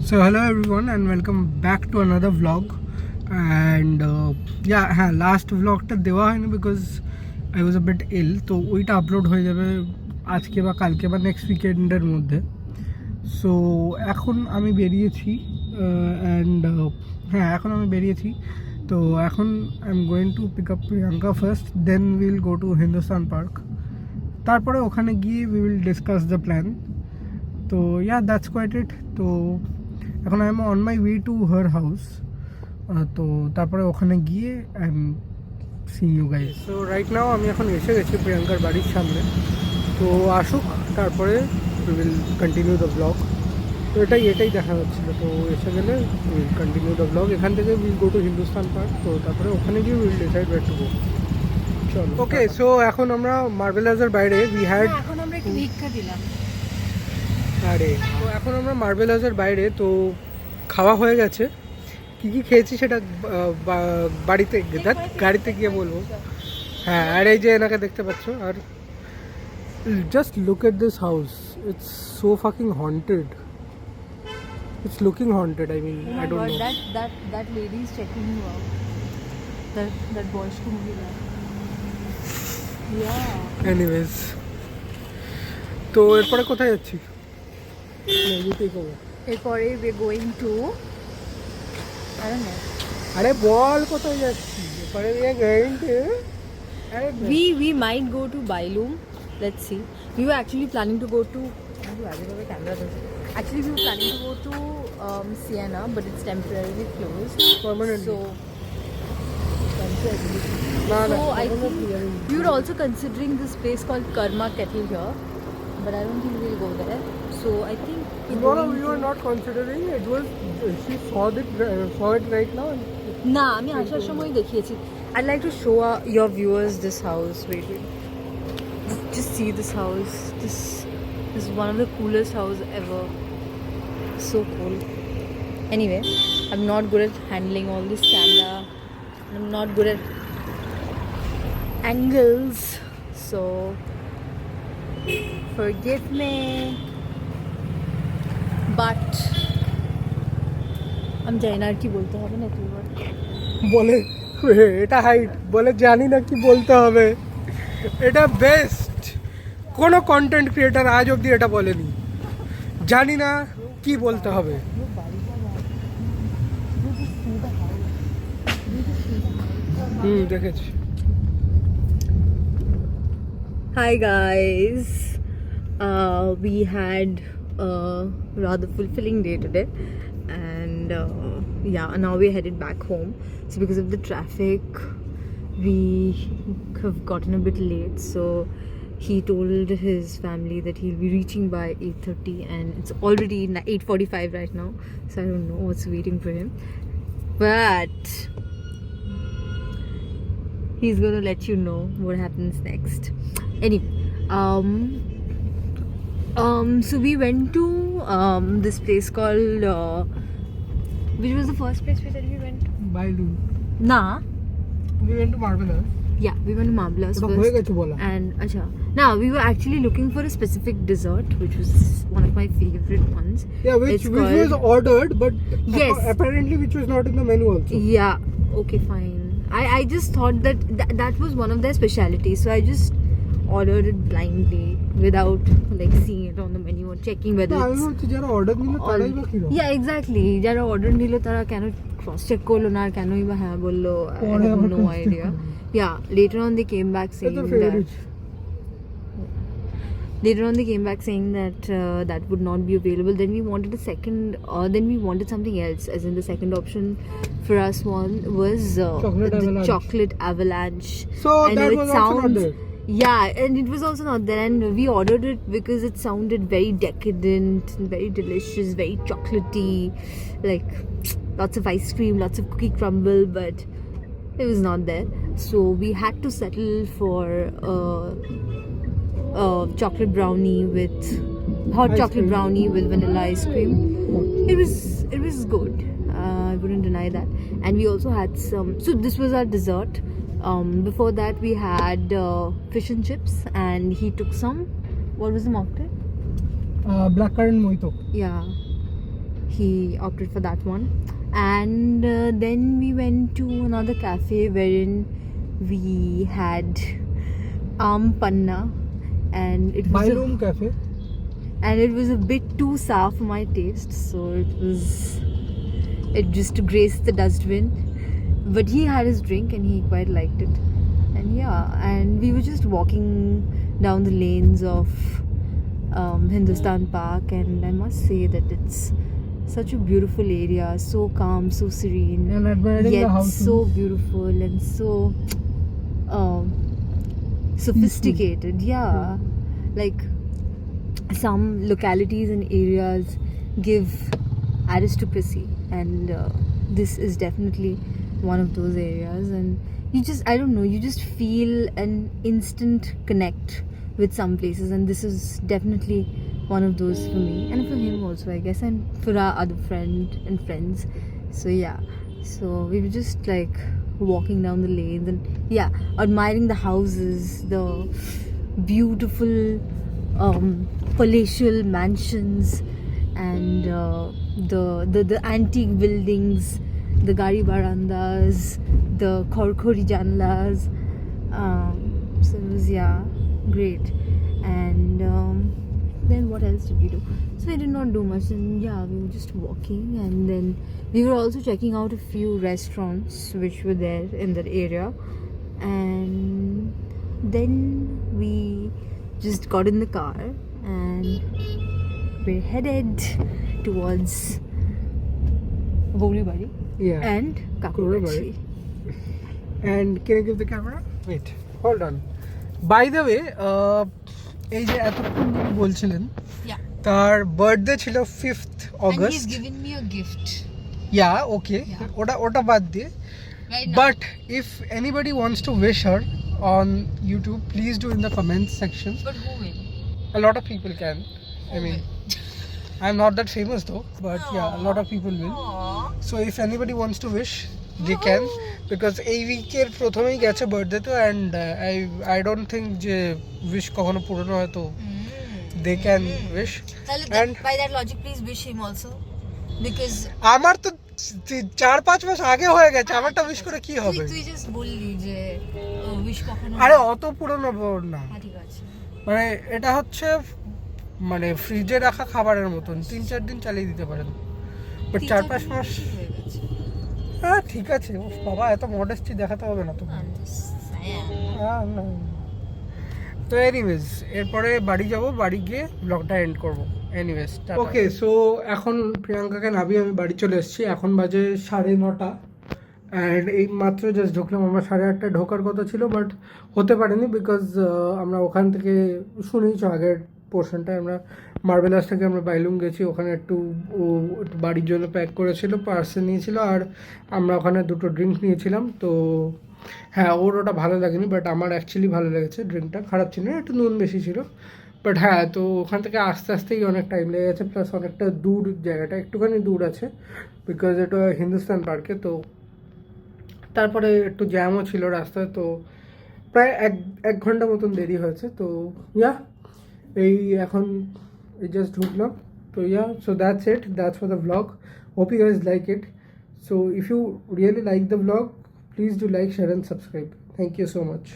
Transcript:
So hello everyone and welcome back to another vlog. And last vlogটা দেওয়া হয়নি because I was a bit ill, তো ওইটা upload হয়ে যাবে আজকে বা কালকে বা নেক্সট উইকেন্ডের মধ্যে। সো এখন আমি বেরিয়েছি তো এখন I am going to pick up Priyanka first, then will go to Hindustan park. তারপরে ওখানে গিয়ে we will discuss the plan. তো দ্যাটস কোয়াইট ইট। তো এখন I am on my way to her house. তো তারপরে ওখানে গিয়ে I am seeing you guys. So right now আমি এখন এসে গেছি প্রিয়াঙ্কার বাড়ির সামনে। তো আসুক, তারপরে we will continue the blog. তো এটাই দেখা হচ্ছিলো। তো এসে গেলে উইল কন্টিনিউ দ্য ব্লগ। এখান থেকে will go to Hindustan park. তো তারপরে ওখানে গিয়ে will decide wire to go. চলো, ওকে। সো এখন আমরা মার্বেলাইজের বাইরে এখন আমরা একটু ভিক্ষা দিলাম। তো এখন আমরা মার্বেলাইজের বাইরে। তো খাওয়া হয়ে গেছে। কি খেয়েছি সেটা গাড়িতে গিয়ে বলবো। হ্যাঁ, আর এই যে এনাকে দেখতে পাচ্ছ। আর just look at this house, it's so fucking haunted. It's looking haunted. I mean, I don't know. That lady is checking you out. That boys to movie guy. Yeah. Anyways, তো এরপরে কোথায় যাচ্ছি? এরপরে we are going to I don't know. আরে বল কোথায় যাচ্ছি? এরপরে we are going to We might go to Bailum. Let's see. We were actually planning to go to Actually, we were planning to go to Siena, but it's temporarily closed. Permanently. So I think we were also considering this place called Karma Kettle here, but I don't think we'll go there. So I think No, we were not considering. It was she saw it right now. না, আমি আসার সময় দেখিয়েছি। I'd like to show your viewers this house. Wait. Just see this house. This is one of the coolest house ever. So cool. Anyway, I'm not good at handling all this camera. I'm not good at angles. So forgive me. But আমি জানি না আর কি বলতে হবে না তুই বলে এটা হাইট বলে জানি না কি বলতে হবে। এটা বেস্ট। কোনো কন্টেন্ট ক্রিয়েটার আজ অবধি এটা বলেনি, জানি না কি বলতে হবে। দেখেছি। Hi guys, we had a rather fulfilling day today, and now we're headed back home. So because of the traffic, we have gotten a bit late. So he told his family that he'll be reaching by 8:30, and it's already 8:45 right now. So I don't know what's waiting for him, but he's gonna let you know what happens next. Anyway, so we went to this place called which was the first place we said we went to? Bailum. Nah. We went to Marvelous. Yeah, we went to Marvelous ওটা হয়ে গেছে বলা। and now we were actually looking for a specific dessert which was one of my favorite ones. Yeah, which was ordered, but Yes. apparently which was not in the menu also. Yeah, okay, fine. I just thought that was one of their specialities, so I just ordered it blindly without like seeing it on the menu or checking whether আমি বলছি যারা order নিল তারাই বা কি yeah, exactly. যারা order নিল তারা কেন ক্রস চেক করলো না আর কেনই বা হ্যাঁ বললো, I have no idea. Yeah, later on they came back saying that that would not be available. Then we wanted something else, as in the second option for us was chocolate avalanche. So that was also not there. Yeah, and it was also not there, and we ordered it because it sounded very decadent, very delicious, very chocolatey, like lots of ice cream, lots of cookie crumble, but it was not there. So we had to settle for chocolate brownie with brownie with vanilla ice cream. It was good. I wouldn't deny that. And we also had some. So this was our dessert. Before that we had fish and chips, and he took some. What was the mocktail? Blackcurrant mojito. Yeah. he opted for that one. And then we went to another cafe wherein we had panna, and it was Bailum Cafe. a bit too sour for my taste, so it just grazed the dustbin. But he had his drink and he quite liked it. And yeah, and we were just walking down the lanes of Hindustan Park, and I must say that it's such a beautiful area, so calm, so serene, And admiring the yet houses. so beautiful and so sophisticated. Yeah, like some localities and areas give aristocracy, and this is definitely one of those areas. And I don't know, you just feel an instant connect with some places, and this is definitely one of those for me and for him also, I guess, and for our other friends. So yeah, so we were just like walking down the lanes and yeah, admiring the houses, the beautiful palatial mansions, and the antique buildings, the gari barandas, the khorkhori janlas. So it was, yeah, great. And then what else did we do? So we did not do much, and yeah, we were just walking, and then we were also checking out a few restaurants which were there in that area, and then we just got in the car and we're headed towards Borivali Yeah. and Kakurachhi. And can you give the camera? Wait, hold on. By the way, এই যে এতক্ষণ ধরে বলছিলেন Yeah. তার birthday ছিল 5th And August. he's given me a gift. Yeah, okay. Yeah. ওটা বাদ দিয়ে. Right now. But if anybody wants to wish her on YouTube, please do in the comments section. But who will? A lot of people can. I mean, I'm not that famous though, but yeah, a lot of people will. Aww. So if anybody wants to wish, they can, because এই উইকের প্রথমেই গেছে birthday তো, and I don't think যে wish কখনো পূরণ হয়, তো they can wish. And By that logic, please wish him also, because আমার তো 4-5 মাস আগে হয়ে গেছে, আমারটা উইশ করে কি হবে? তুই জাস্ট বললি যে উইশ কখনো আরে অত পুরনো না, হ্যাঁ, ঠিক আছে। মানে এটা হচ্ছে মানে ফ্রিজে রাখা খাবারের মতন, 3-4 দিন চালিয়ে দিতে পারেন, বাট 4-5 মাস হয়ে গেছে। হ্যাঁ ঠিক আছে। ও বাবা, এত মডেস্টি দেখাতে হবে না তো। I'm just saying. না। তো এনিওয়েজ, এরপরে বাড়ি যাব, বাড়ি গিয়ে ব্লগটা এন্ড করব। এনিওয়েজ ওকে, সো এখন প্রিয়াঙ্কাকে নামিয়ে আমি বাড়ি চলে এসেছি। এখন বাজে 9:30, অ্যান্ড এই মাত্র জাস্ট ঢুকলাম। আমার 8:30 ঢোকার কথা ছিল, বাট হতে পারেনি, বিকজ আমরা ওখান থেকে শুনেইছো আগের পোর্শনটায়, আমরা মার্বেলাস থেকে আমরা বাইলুং গেছি, ওখানে একটু বাড়ির জন্য প্যাক করেছিল, পার্সেল নিয়েছিল, আর আমরা ওখানে 2টো ড্রিঙ্ক নিয়েছিলাম। তো হ্যাঁ, ওর ওটা ভালো লাগেনি, বাট আমার অ্যাকচুয়ালি ভালো লেগেছে। ড্রিঙ্কটা খারাপ ছিল না, একটু নুন বেশি ছিল, বাট হ্যাঁ, তো ওখান থেকে আস্তে আস্তেই অনেক টাইম লেগে গেছে, প্লাস অনেকটা দূর, জায়গাটা একটুখানি দূর আছে, বিকজ এটা হিন্দুস্তান পার্কে। তো তারপরে একটু জ্যামও ছিল রাস্তায়, তো প্রায় এক ঘন্টা মতন দেরি হয়েছে। তো ইয়া, এই এখন এই জাস্ট ঢুকলাম। তো yeah, so that's it, that's for the vlog. Hope you guys like it. So if you really like the vlog, please do like, share and subscribe. Thank you so much.